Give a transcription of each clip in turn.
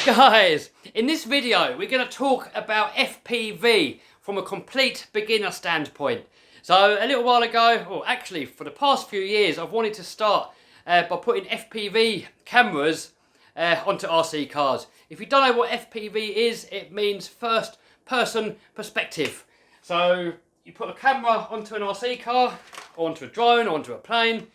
Guys, in this video we're going to talk about FPV from a complete beginner standpoint. So a little while ago, or actually for the past few years, I've wanted to start by putting FPV cameras onto RC cars. If you don't know what FPV is, it means first person perspective. So you put a camera onto an RC car, or onto a drone, or onto a plane,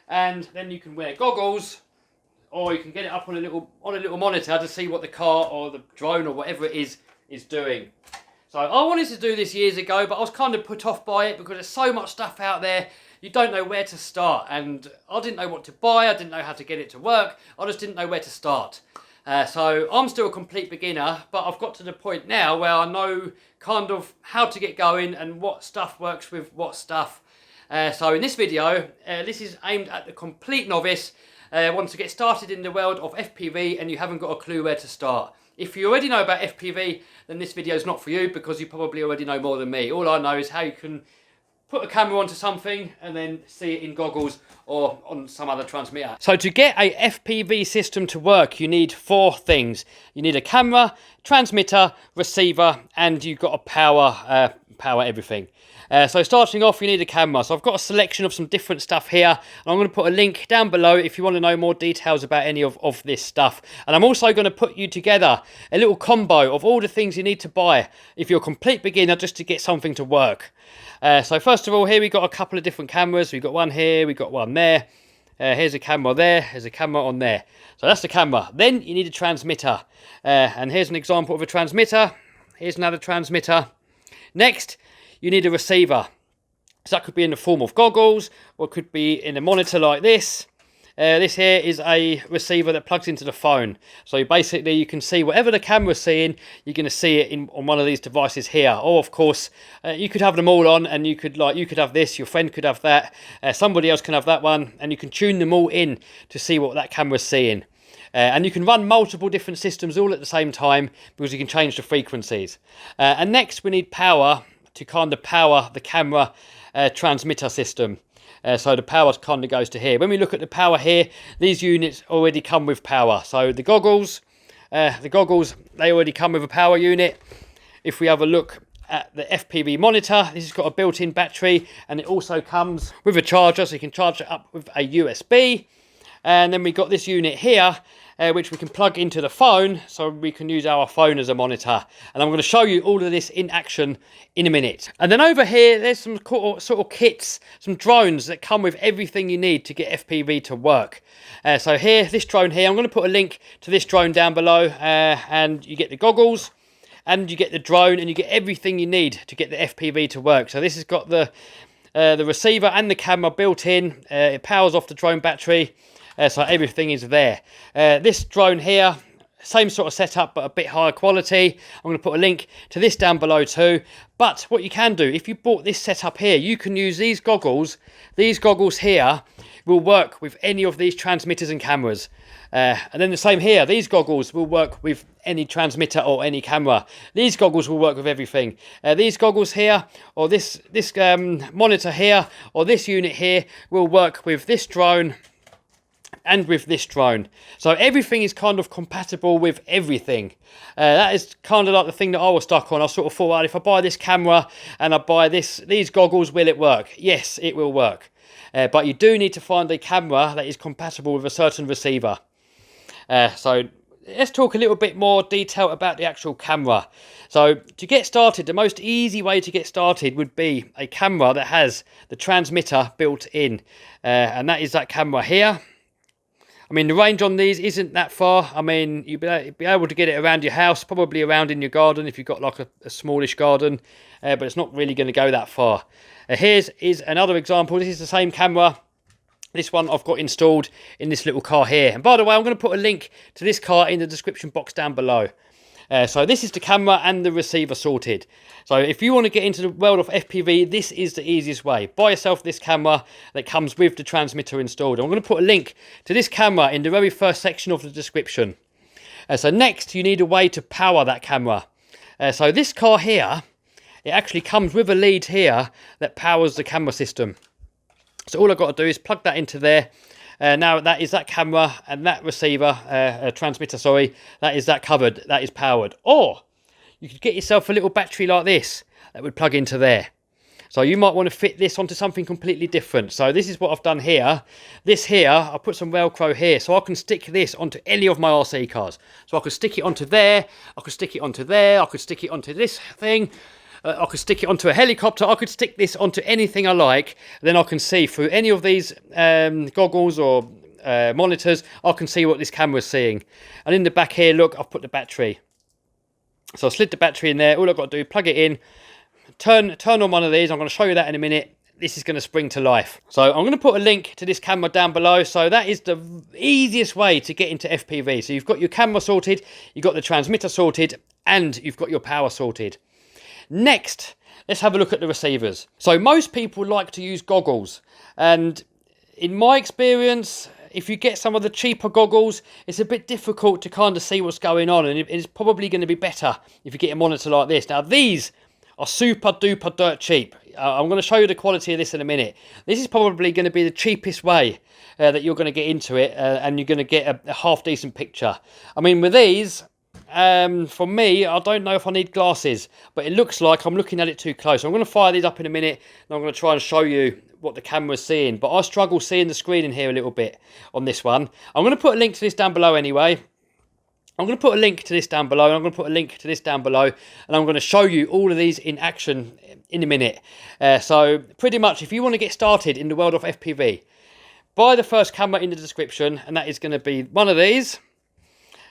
and then you can wear goggles, or you can get it up on a little monitor to see what the car or the drone or whatever it is doing. So I wanted to do this years ago, but I was kind of put off by it because there's so much stuff out there. You don't know where to start, and I didn't know what to buy. I didn't know how to get it to work. I just didn't know where to start. So I'm still a complete beginner, but I've got to the point now where I know kind of how to get going and what stuff works with what stuff. So in this video, this is aimed at the complete novice. Want to get started in the world of FPV and you haven't got a clue where to start. If you already know about FPV, then this video is not for you because you probably already know more than me. All I know is how you can put a camera onto something and then see it in goggles or on some other transmitter. So to get a FPV system to work, you need 4 things. You need a camera, transmitter, receiver, and you've got to power everything. So starting off, you need a camera. So I've got a selection of some different stuff here, and I'm going to put a link down below if you want to know more details about any of this stuff. And I'm also going to put you together a little combo of all the things you need to buy if you're a complete beginner, just to get something to work. So first of all, here we've got a couple of different cameras. We've got one here, we've got one there. Here's a camera there, there's a camera on there. So that's the camera. Then you need a transmitter. And here's an example of a transmitter. Here's another transmitter. Next, you need a receiver. So that could be in the form of goggles, or it could be in a monitor like this. This here is a receiver that plugs into the phone. So basically you can see whatever the camera's seeing, you're going to see it on one of these devices here. Or of course, you could have them all on, and you could have this, your friend could have that, somebody else can have that one, and you can tune them all in to see what that camera's seeing. And you can run multiple different systems all at the same time because you can change the frequencies. And next we need power to kind of power the camera transmitter system. So the power kind of goes to here. When we look at the power here, these units already come with power. So the goggles, they already come with a power unit. If we have a look at the FPV monitor, this has got a built-in battery, and it also comes with a charger, so you can charge it up with a USB. And then we've got this unit here, which we can plug into the phone, so we can use our phone as a monitor. And I'm going to show you all of this in action in a minute. And then over here, there's some sort of kits, some drones that come with everything you need to get FPV to work. So here, this drone here, I'm going to put a link to this drone down below, and you get the goggles, and you get the drone, and you get everything you need to get the FPV to work. So this has got the receiver and the camera built in. It powers off the drone battery. So everything is there. This drone here, same sort of setup, but a bit higher quality. I'm going to put a link to this down below too. But what you can do, if you bought this setup here, you can use these goggles. These goggles here will work with any of these transmitters and cameras. And then the same here, these goggles will work with any transmitter or any camera. These goggles will work with everything. These goggles here, or this monitor here, or this unit here will work with this drone and with this drone. So everything is kind of compatible with everything. That is kind of like the thing that I was stuck on. I sort of thought, well, if I buy this camera and I buy these goggles, will it work? Yes, it will work. But you do need to find a camera that is compatible with a certain receiver. So let's talk a little bit more detail about the actual camera. So to get started, the most easy way to get started would be a camera that has the transmitter built in. And that is that camera here. I mean, the range on these isn't that far. I mean, you'd be able to get it around your house, probably around in your garden if you've got like a smallish garden, but it's not really going to go that far. Here's another example. This is the same camera. This one I've got installed in this little car here. And by the way, I'm going to put a link to this car in the description box down below. So this is the camera and the receiver sorted. So if you want to get into the world of FPV, this is the easiest way. Buy yourself this camera that comes with the transmitter installed. I'm going to put a link to this camera in the very first section of the description. So next, you need a way to power that camera. So this car here, it actually comes with a lead here that powers the camera system. So all I've got to do is plug that into there. Now that is that camera and that receiver, transmitter, sorry, that is that covered, that is powered. Or you could get yourself a little battery like this that would plug into there. So you might want to fit this onto something completely different. So this is what I've done here. This here, I put some Velcro here, so I can stick this onto any of my RC cars. So I could stick it onto there, I could stick it onto there, I could stick it onto this thing, I could stick it onto a helicopter, I could stick this onto anything I like. Then I can see through any of these goggles or monitors, I can see what this camera's seeing. And in the back here, look, I've put the battery. So I slid the battery in there. All I've got to do, plug it in, turn on one of these. I'm going to show you that in a minute. This is going to spring to life. So I'm going to put a link to this camera down below. So that is the easiest way to get into FPV. So you've got your camera sorted, you've got the transmitter sorted, and you've got your power sorted. Next, let's have a look at the receivers. So most people like to use goggles. And in my experience, if you get some of the cheaper goggles, it's a bit difficult to kind of see what's going on. And it's probably going to be better if you get a monitor like this. Now, these are super duper dirt cheap. I'm going to show you the quality of this in a minute. This is probably going to be the cheapest way that you're going to get into it, and you're going to get a half decent picture. I mean, with these, for me, I don't know if I need glasses, but it looks like I'm looking at it too close. I'm going to fire these up in a minute, and I'm going to try and show you what the camera's seeing. But I struggle seeing the screen in here a little bit on this one. I'm going to put a link to this down below anyway. I'm going to put a link to this down below, and I'm going to put a link to this down below, and I'm going to show you all of these in action in a minute. So pretty much, if you want to get started in the world of FPV, buy the first camera in the description, and that is going to be one of these.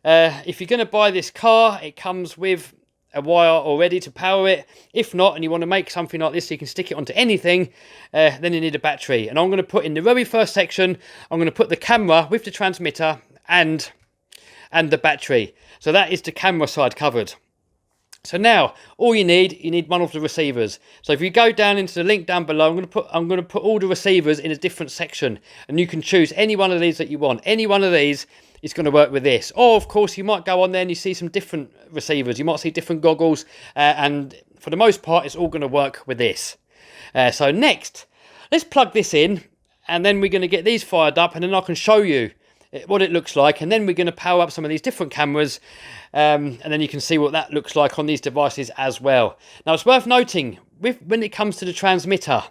If you're going to buy this car, it comes with a wire already to power it. If not, and you want to make something like this so you can stick it onto anything, then you need a battery. And I'm going to put in the very first section, I'm going to put the camera with the transmitter and the battery. So that is the camera side covered. So now all you need one of the receivers. So if you go down into the link down below, I'm going to put all the receivers in a different section, and you can choose any one of these that you want. Any one of these is going to work with this. Or of course you might go on there and you see some different receivers. You might see different goggles, and for the most part it's all going to work with this. So next, let's plug this in, and then we're going to get these fired up, and then I can show you what it looks like, and then we're going to power up some of these different cameras, and then you can see what that looks like on these devices as well. Now it's worth noting, when it comes to the transmitter,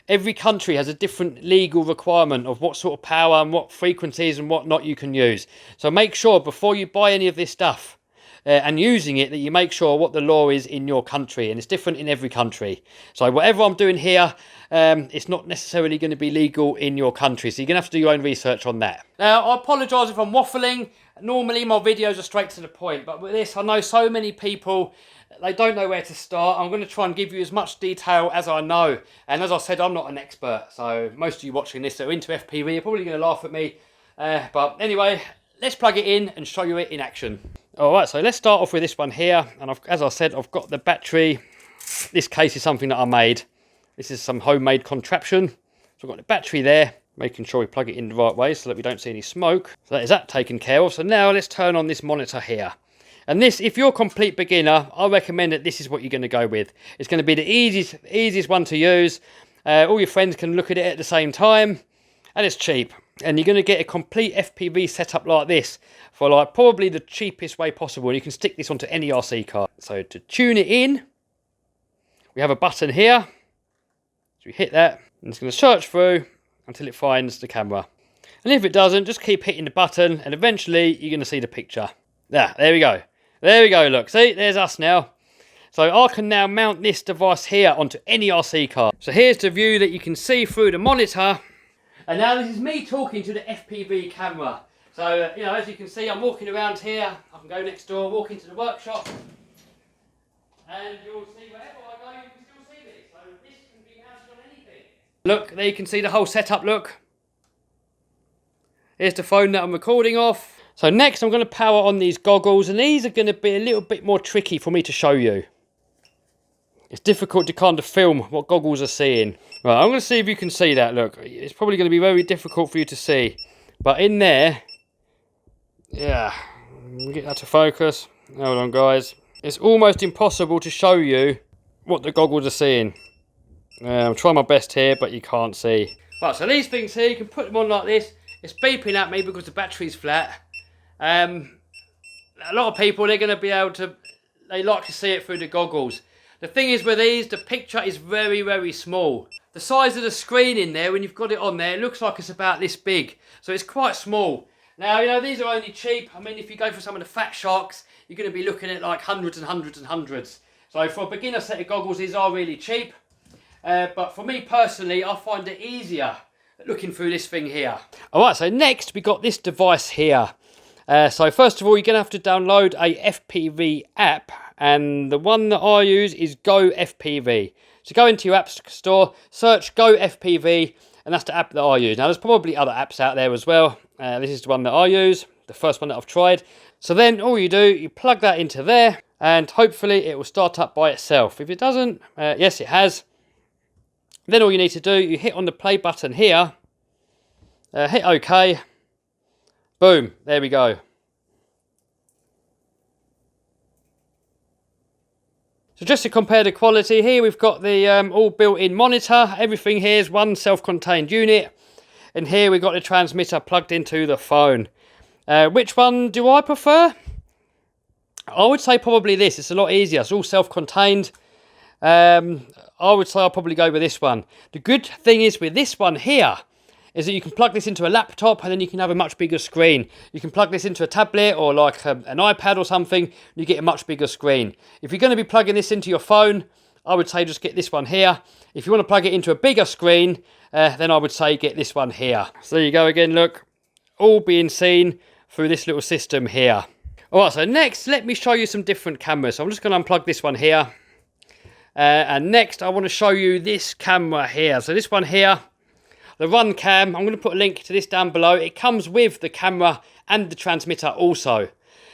every country has a different legal requirement of what sort of power and what frequencies and what not you can use. So make sure before you buy any of this stuff and using it, that you make sure what the law is in your country, and it's different in every country. So whatever I'm doing here, it's not necessarily going to be legal in your country, so you're going to have to do your own research on that. Now, I apologise if I'm waffling. Normally my videos are straight to the point, but with this, I know so many people, they don't know where to start. I'm going to try and give you as much detail as I know. And as I said, I'm not an expert, so most of you watching this that are into FPV are probably going to laugh at me. But anyway, let's plug it in and show you it in action. Alright, so let's start off with this one here. And as I said, I've got the battery. This case is something that I made. This is some homemade contraption. So I've got the battery there, making sure we plug it in the right way so that we don't see any smoke. So that is that taken care of. So now let's turn on this monitor here. And this, if you're a complete beginner, I recommend that this is what you're going to go with. It's going to be the easiest one to use. All your friends can look at it at the same time, and it's cheap. And you're going to get a complete FPV setup like this for like probably the cheapest way possible. And you can stick this onto any RC car. So to tune it in, we have a button here. So we hit that, and it's going to search through until it finds the camera. And if it doesn't, just keep hitting the button, and eventually you're going to see the picture. There we go. There we go, look. See, there's us now. So I can now mount this device here onto any RC car. So here's the view that you can see through the monitor. And now this is me talking to the FPV camera. So, you know, as you can see, I'm walking around here. I can go next door, walk into the workshop, and you'll see wherever I go, you can still see this. So this can be mounted on anything. Look, there you can see the whole setup, look. Here's the phone that I'm recording off. So next I'm going to power on these goggles, and these are going to be a little bit more tricky for me to show you. It's difficult to kind of film what goggles are seeing. Right, I'm going to see if you can see that, look. It's probably going to be very difficult for you to see. But in there, yeah, get that to focus. Hold on, guys. It's almost impossible to show you what the goggles are seeing. I'm trying my best here, but you can't see. Right, so these things here, you can put them on like this. It's beeping at me because the battery's flat. A lot of people, they're going to be able to, they like to see it through the goggles. The thing is with these, the picture is very, very small. The size of the screen in there, when you've got it on there, it looks like it's about this big. So it's quite small. Now, you know, these are only cheap. I mean, if you go for some of the Fat Sharks, you're going to be looking at like hundreds and hundreds and hundreds. So for a beginner set of goggles, these are really cheap. But for me personally, I find it easier looking through this thing here. Alright, so next we got this device here. So first of all, you're going to have to download a FPV app, and the one that I use is Go FPV. So go into your app store, search Go FPV, and that's the app that I use. Now there's probably other apps out there as well. This is the one that I use, the first one that I've tried. So then all you do, you plug that into there, and hopefully it will start up by itself. If it doesn't, yes it has. Then all you need to do, you hit on the play button here, hit OK, boom, there we go. So just to compare the quality here, we've got the all built-in monitor. Everything here is one self-contained unit. And here we've got the transmitter plugged into the phone. Which one do I prefer? I would say probably this. It's a lot easier. It's all self-contained. I would say I'll probably go with this one. The good thing is with this one here, is that you can plug this into a laptop and then you can have a much bigger screen. You can plug this into a tablet or like an iPad or something, and you get a much bigger screen. If you're going to be plugging this into your phone, I would say just get this one here. If you want to plug it into a bigger screen, then I would say get this one here. So there you go again, look, all being seen through this little system here. Alright, so next, let me show you some different cameras. So I'm just going to unplug this one here. And next, I want to show you this camera here. So this one here, the Run Cam, I'm going to put a link to this down below. It comes with the camera and the transmitter also.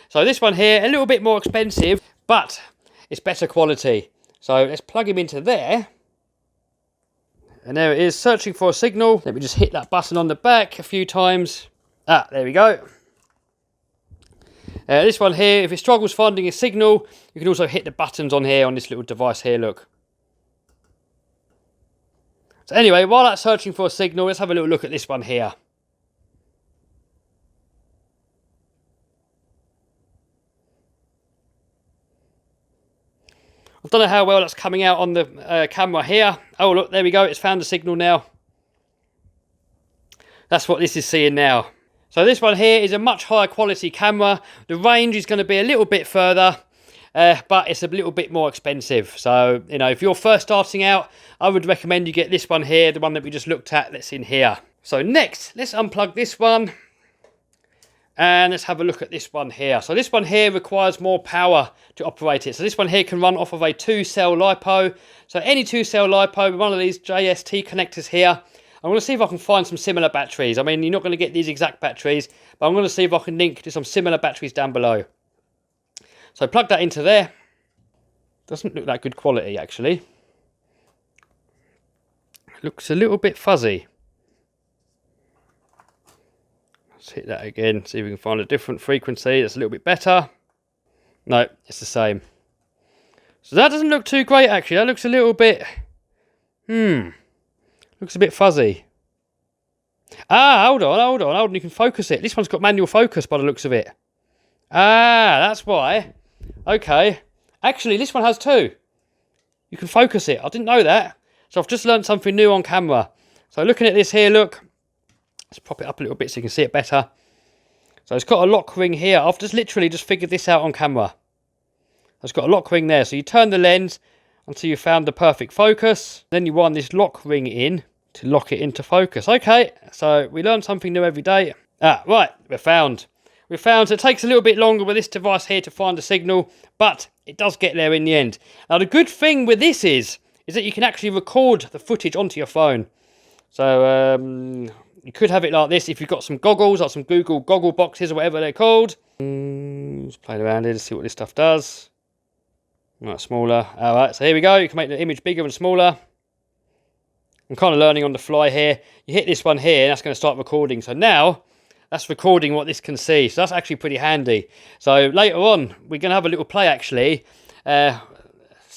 So this one here, a little bit more expensive, but it's better quality. So let's plug him into there. And there it is, searching for a signal. Let me just hit that button on the back a few times. Ah, there we go. This one here, if it struggles finding a signal, you can also hit the buttons on here on this little device here, look. So anyway, while that's searching for a signal, let's have a little look at this one here. I don't know how well that's coming out on the camera here. Oh look, there we go, it's found the signal now. That's what this is seeing now. So this one here is a much higher quality camera. The range is going to be a little bit further, but it's a little bit more expensive. So, you know, if you're first starting out, I would recommend you get this one here, the one that we just looked at, that's in here. So next, let's unplug this one. And let's have a look at this one here. So this one here requires more power to operate it. So this one here can run off of a 2-cell LiPo. So any 2-cell LiPo with one of these JST connectors here. I'm going to see if I can find some similar batteries. I mean, you're not going to get these exact batteries, but I'm going to see if I can link to some similar batteries down below. So plug that into there. Doesn't look that good quality, actually. Looks a little bit fuzzy. Let's hit that again, see if we can find a different frequency that's a little bit better. No, it's the same. So that doesn't look too great, actually. That looks a little bit... Looks a bit fuzzy. Ah, hold on. You can focus it. This one's got manual focus by the looks of it. Ah, that's why. Okay. Actually, this one has two. You can focus it. I didn't know that. So I've just learned something new on camera. So looking at this here, look. Let's prop it up a little bit so you can see it better. So it's got a lock ring here. I've just literally just figured this out on camera. It's got a lock ring there. So you turn the lens until you found the perfect focus. Then you wind this lock ring in to lock it into focus. Okay, so we learn something new every day. Ah, right, we found. It takes a little bit longer with this device here to find the signal, but it does get there in the end. Now the good thing with this is that you can actually record the footage onto your phone. So you could have it like this if you've got some goggles, like some Google goggle boxes or whatever they're called. Just play around here to see what this stuff does. Right, smaller. Alright, so here we go. You can make the image bigger and smaller. I'm kind of learning on the fly here. You hit this one here and that's going to start recording. So now that's recording what this can see. So that's actually pretty handy. So later on we're going to have a little play actually.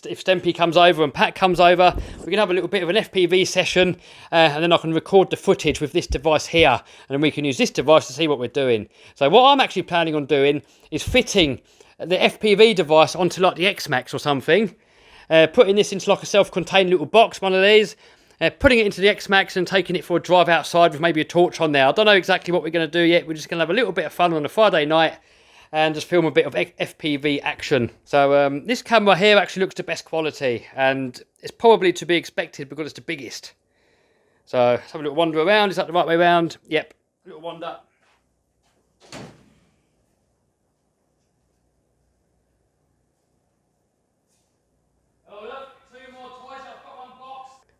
if Stempy comes over and Pat comes over, we're going to have a little bit of an FPV session, and then I can record the footage with this device here, and then we can use this device to see what we're doing. So what I'm actually planning on doing is fitting the FPV device onto like the X-Max or something, putting this into like a self-contained little box, one of these, putting it into the X-Max and taking it for a drive outside with maybe a torch on there. I don't know exactly what we're going to do yet. We're just going to have a little bit of fun on a Friday night and just film a bit of FPV action. So this camera here actually looks the best quality, and it's probably to be expected because it's the biggest. So let's have a little wander around. Is that the right way around? Yep, a little wander.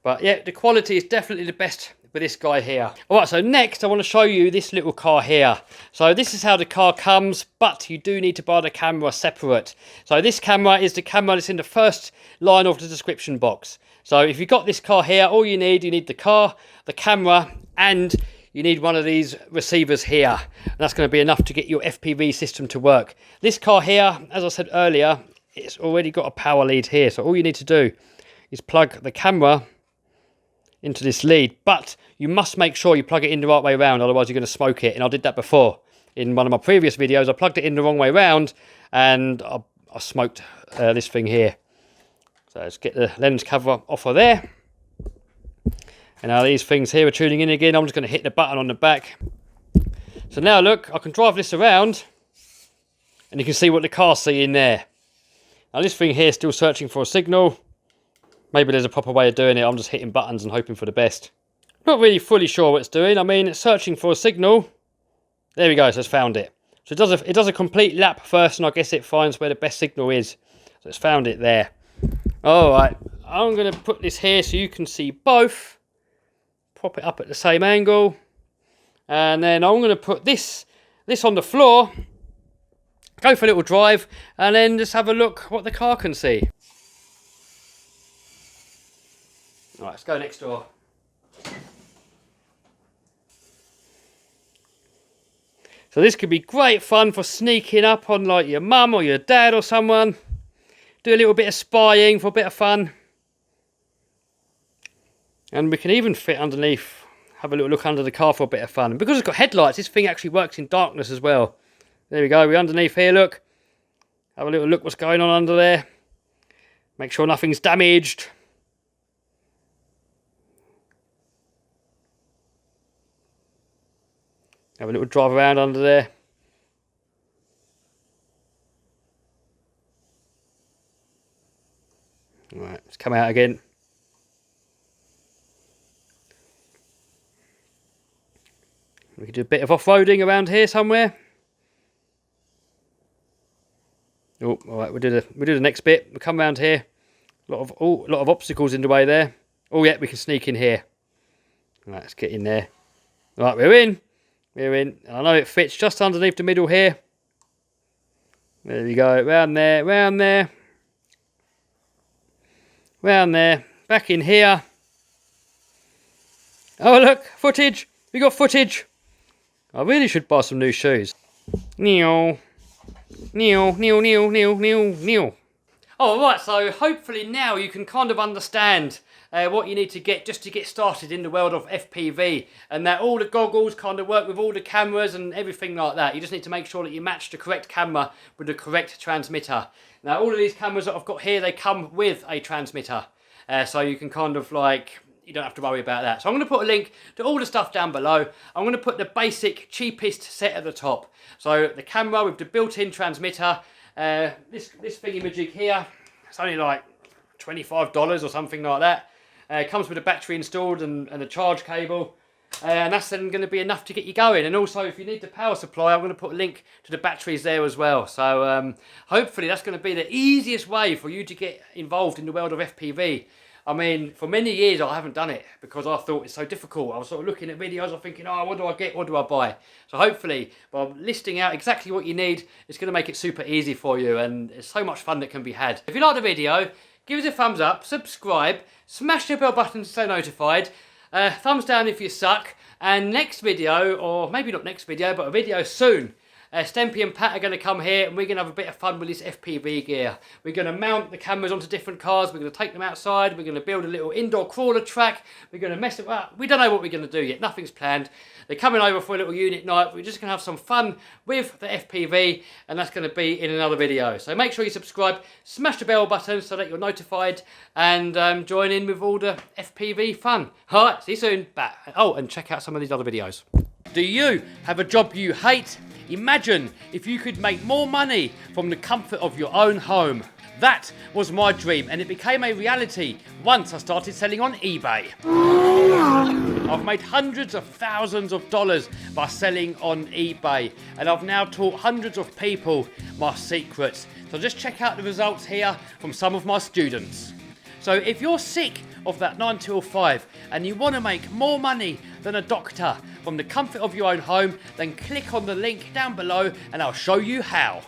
But yeah, the quality is definitely the best with this guy here. Alright, so next I want to show you this little car here. So this is how the car comes, but you do need to buy the camera separate. So this camera is the camera that's in the first line of the description box. So if you've got this car here, all you need the car, the camera, and you need one of these receivers here. And that's going to be enough to get your FPV system to work. This car here, as I said earlier, it's already got a power lead here. So all you need to do is plug the camera into this lead, but you must make sure you plug it in the right way around, otherwise you're going to smoke it. And I did that before in one of my previous videos. I plugged it in the wrong way around and I smoked this thing here. So let's get the lens cover off of there, and now these things here are tuning in again. I'm just going to hit the button on the back. So now look, I can drive this around and you can see what the car's seeing there. Now this thing here is still searching for a signal. Maybe there's a proper way of doing it. I'm just hitting buttons and hoping for the best. Not really fully sure what it's doing. I mean, it's searching for a signal. There we go, so it's found it. So it does a complete lap first, and I guess it finds where the best signal is. So it's found it there. Alright, I'm going to put this here so you can see both. Prop it up at the same angle. And then I'm going to put this on the floor. Go for a little drive, and then just have a look what the car can see. Right, let's go next door. So this could be great fun for sneaking up on like your mum or your dad or someone. Do a little bit of spying for a bit of fun. And we can even fit underneath, have a little look under the car for a bit of fun. And because it's got headlights, this thing actually works in darkness as well. There we go, we're underneath here, look. Have a little look what's going on under there. Make sure nothing's damaged. Have a little drive around under there. Right, let's come out again. We could do a bit of off-roading around here somewhere. Oh, all right, we'll do the next bit. We'll come around here. A lot of obstacles in the way there. Oh yeah, we can sneak in here. Right, let's get in there. Right, we're in. We're in. I know it fits just underneath the middle here. There we go. Round there, round there. Round there. Back in here. Oh look, footage. We got footage. I really should buy some new shoes. Neow. Neow, neow, neow, neow, neow, neow. Oh, right, so hopefully now you can kind of understand what you need to get just to get started in the world of FPV, and that all the goggles kind of work with all the cameras and everything like that. You just need to make sure that you match the correct camera with the correct transmitter. Now, all of these cameras that I've got here, they come with a transmitter, so you can kind of like, you don't have to worry about that. So I'm going to put a link to all the stuff down below. I'm going to put the basic, cheapest set at the top. So the camera with the built-in transmitter, this thingy-majig here, it's only like $25 or something like that. It comes with a battery installed and a charge cable, and that's then going to be enough to get you going. And also, if you need the power supply, I'm going to put a link to the batteries there as well. So hopefully that's going to be the easiest way for you to get involved in the world of FPV. I mean, for many years I haven't done it because I thought it's so difficult. I was sort of looking at videos, I'm thinking, oh, what do I get, what do I buy? So hopefully, by listing out exactly what you need, it's going to make it super easy for you, and it's so much fun that can be had. If you like the video, give us a thumbs up, subscribe, smash the bell button to stay notified, thumbs down if you suck, and next video, or maybe not next video, but a video soon, Stempy and Pat are going to come here and we're going to have a bit of fun with this FPV gear. We're going to mount the cameras onto different cars, we're going to take them outside, we're going to build a little indoor crawler track, we're going to mess it up. We don't know what we're going to do yet, nothing's planned. They're coming over for a little unit night, we're just going to have some fun with the FPV, and that's going to be in another video. So make sure you subscribe, smash the bell button so that you're notified, and join in with all the FPV fun. Alright, see you soon. Bye. Oh, and check out some of these other videos. Do you have a job you hate? Imagine if you could make more money from the comfort of your own home. That was my dream, and it became a reality once I started selling on eBay. I've made hundreds of thousands of dollars by selling on eBay, and I've now taught hundreds of people my secrets. So just check out the results here from some of my students. So if you're sick of that 9 till 5 and you want to make more money than a doctor from the comfort of your own home, then click on the link down below and I'll show you how.